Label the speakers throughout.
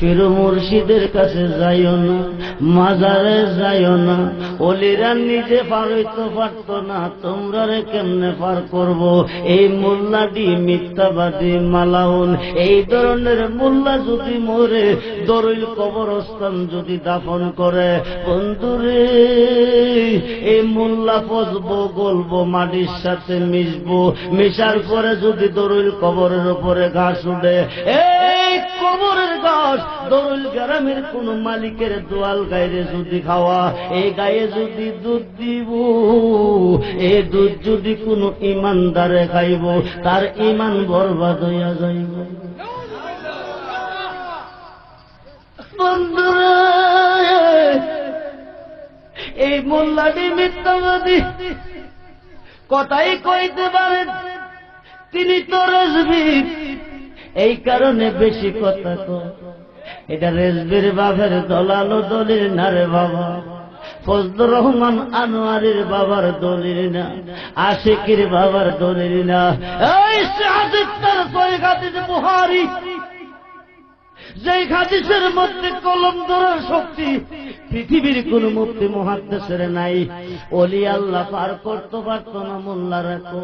Speaker 1: পীর মুর্শিদের কাছে যাইও না, মাজারে যাইও না। ওলিরা নিজে পার হইতে পারত না, তোমরা রে কেমনে পার করব? এই মোল্লাটি মিথ্যাবাদী মালাউন, এই ধরনের মোল্লা যদি মরে দরুল কবরস্থান যদি দাফন করে, বন্ধুরে এই মোল্লা পচবো, গলবো, মাটির সাথে মিশবো, মিশার পরে যদি দরুল কবরের উপরে ঘাস উঠে, এই কবরের ঘাস দরুল গ্রামের কোন মালিকের দোয়াল গায়ে যদি খাওয়া, এই গায়ে যদি দুধ দিব, এই দুধ যদি কোন ইমানদারে খাইব, তার ইমান বরবাদ হইয়া যাইব। বন্ধুরা, এই মোল্লাটি মিথ্যাবাদী, কথাই কইতে পারেন, তিনি তো রেজবি, এই কারণে বেশি কথা কয়। এটা রেজবির বাপের দলালো দলিল না রে বাবা, ফজলুর রহমান আনোয়ারের বাবার দলিল না, আশিকির বাবার দলিল না। এই শাহাদাতের সহিহ হাদিস বুখারী, যে হাদিসের মধ্যে কলম ধরার শক্তি পৃথিবীর কোন মুফতি মুহাদ্দিসের নাই। ওলি আল্লাহ পার করতে পারত না মোল্লারা কো।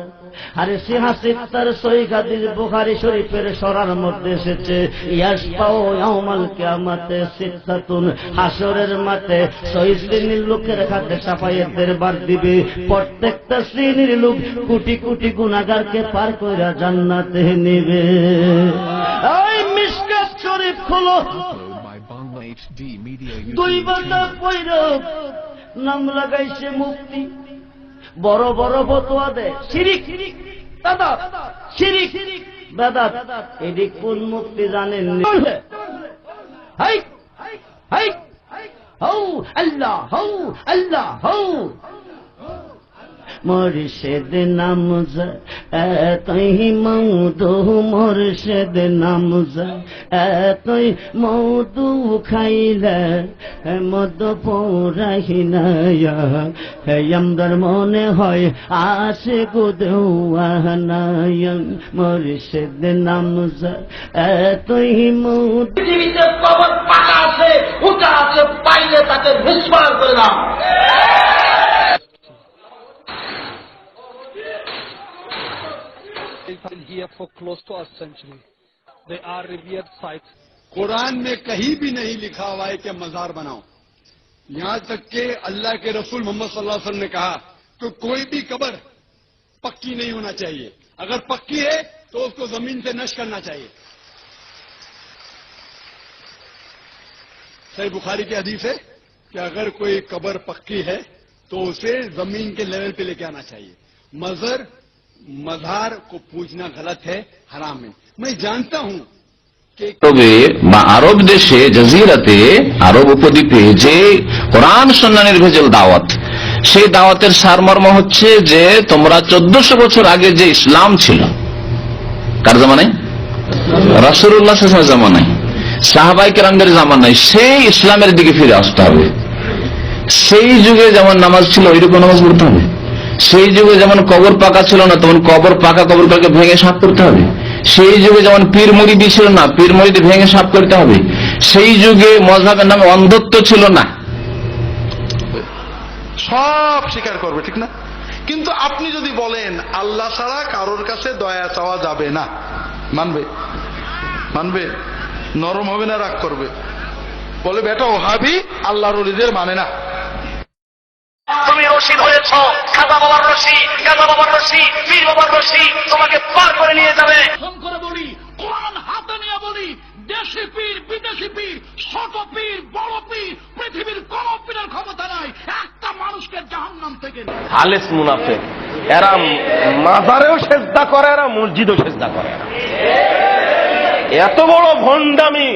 Speaker 1: আরে সে হাদিস তার সহিহ হাদিস বুখারী শরীফের সরার মধ্যে এসেছে, ইয়াসপাউ ইয়াউমাল কিয়ামাতে সিত্তাতুন, হাসরের মাঠে 6 শ্রেণীর লোকের হাতে সাফায়েতের বার দিবে। প্রত্যেকটা শ্রেণীর লোক কোটি কোটি গুনাহগারকে পার কইরা জান্নাতে নেবে। এই মিশকাত শরীফ খোলো, দুই বান্দা পয়রা নাম লাগাইছে মুফতি, বড় বড় ফতোয়া দেয়, শিরিক দাদা, শিরিক বেদাত। এদিক কোন মুফতি জানেন? হাই হাই হৌ আল্লাহ, হৌ আল্লাহ, হৌ মুর্শিদ নাম এতই মধু, মুর্শিদ নাম এতই মধু, খাইলে মধু পৌরাহিনা, আমদার মনে হয় আসে গুদওয়ানায়ন। মুর্শিদ নাম এতই মধু।
Speaker 2: পৃথিবীতে কবর পাকা আছে, উঁচা আছে, পাইলে তাকে বিশ্বাস করে দাও।
Speaker 3: Here for close to a century. They are revered sites.
Speaker 4: Quran में कहीं भी नहीं लिखा हुआ है कि मजार बनाओ। यहां तक कि अल्लाह के रसूल मोहम्मद सल्लल्लाहु अलैहि वसल्लम ने कहा कि कोई भी कब्र पक्की नहीं होना चाहिए, अगर पक्की है तो उसको जमीन से नश करना चाहिए। सही बुखारी की हदीस है कि अगर कोई कब्र पक्की है तो उसे जमीन के लेवल पे लेके आना चाहिए। मजार को पूजना गलत है, हराम है। मैं जानता हूं कि
Speaker 5: তবে বা আরব দেশে জাজিরাতে, আরব উপদ্বীপে যে কোরআন সুন্নাহের ভেজাল দাওয়াত, সেই দাওয়াতের সারমর্ম হচ্ছে যে তোমরা 1400 বছর আগে যে ইসলাম ছিল, কার জামানায়? রাসূলুল্লাহ সাল্লাল্লাহু আলাইহি ওয়াসাল্লামের জামানায়, সাহাবায়ে কেরামদের জামানায়, সেই ইসলামের দিকে ফিরে আসতে হবে। সেই যুগে যেমন নামাজ ছিল ওইরকম নামাজ পড়তে হবে। সেই যুগে যেমন কবর পাকা ছিল না, তখন পাকা কবরটাকে ভেঙে সাফ করতে হবে। সেই যুগে যেমন পীর মুরিদি ছিল না, পীর মুরিদি ভেঙে সাফ করতে হবে। সেই যুগে মযহাবের নামে অন্ধত্ব ছিল না,
Speaker 6: সব স্বীকার করবে, ঠিক না? কিন্তু আপনি যদি বলেন আল্লাহ ছাড়া কারোর কাছে দয়া চাওয়া যাবে না, মানবে? মানবে? নরম হবে না রাগ করবে? বলে বেটা ওহাবি আল্লাহর ওলিদের মানে না।
Speaker 2: তুমি রশি ধরেছ, খাজা বাবার রশি, গাজা বাবার রশি, পীর বাবার রশি তোমাকে পার করে নিয়ে যাবে।
Speaker 7: করে বলি, কোরআন হাতে নিয়ে বলি, দেশি পীর, বিদেশি পীর, ছোট পীর, বড় পীর, পৃথিবীর কোন পীরের ক্ষমতা নাই একটা মানুষকে জাহান্নাম থেকে।
Speaker 8: খালেস মুনাফিক, এরা মাজারেও সেজদা করে, এরা মসজিদও সেজদা করে। এত বড় ভণ্ডামি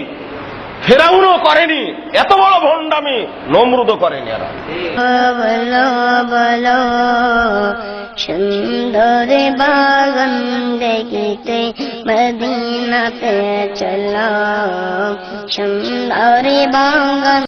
Speaker 8: ফেরাউনও করেনি, এত বড় ভণ্ডামি নমরুদও করেনি। এরা
Speaker 9: বলো বলো সুন্দর বাগান দেখিতে মদিনাতে চলো, সুন্দর বাগান।